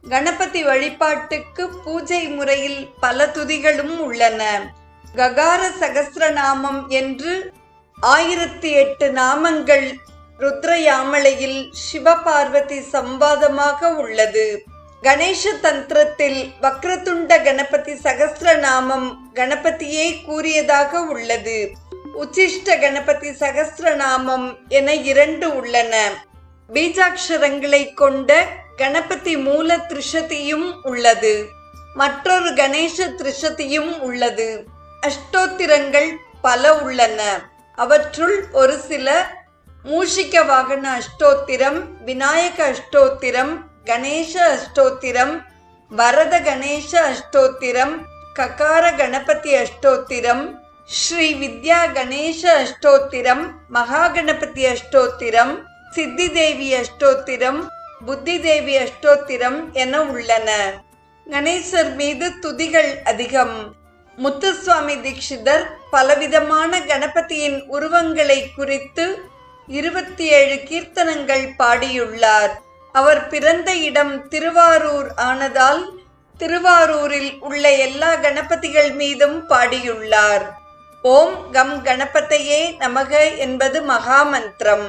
கணபதி வழிபாட்டுக்கு பூஜை முறையில் பல துதிகளும் உள்ளன. ககார சகஸ்ரநாமம் என்று 1008 நாமங்கள் ருத்ரயாமளையில் சிவபார்வதி சம்வாதமாக உள்ளது. கணேச தந்திரத்தில் வக்ரதுண்ட கணபதி சகஸ்ரநாமம் கணபதியே கூறியதாக உள்ளது. உச்சிஷ்ட கணபதி சகஸ்ரநாமம் என 2 உள்ளன. பீஜாட்சரங்களை கொண்ட கணபதி மூல திரிஷதியும் உள்ளது. மற்றொரு கணேச திரிஷதியும் உள்ளது. அஷ்டோத்திரங்கள் பல உள்ளன. அவற்றுள் ஒரு சில மூஷிக வாகன அஷ்டோத்திரம், விநாயக அஷ்டோத்திரம், கணேச அஷ்டோத்திரம், வரத கணேச அஷ்டோத்திரம், ககார கணபதி அஷ்டோத்திரம், ஸ்ரீ வித்யா கணேச அஷ்டோத்திரம், மகாகணபதி அஷ்டோத்திரம், சித்தி தேவி அஷ்டோத்திரம், புத்தி தேவி அஷ்டோத்திரம் என உள்ளன. கணேசர் மீது துதிகள் அதிகம். முத்துசுவாமி தீட்சிதர் பலவிதமான கணபதியின் உருவங்களை குறித்து 27 கீர்த்தனங்கள் பாடியுள்ளார். அவர் பிறந்த இடம் திருவாரூர் ஆனதால் திருவாரூரில் உள்ள எல்லா கணபதிகள் மீதும் பாடியுள்ளார். ஓம் கம் கணபதையே நமக என்பது மகாமந்திரம்.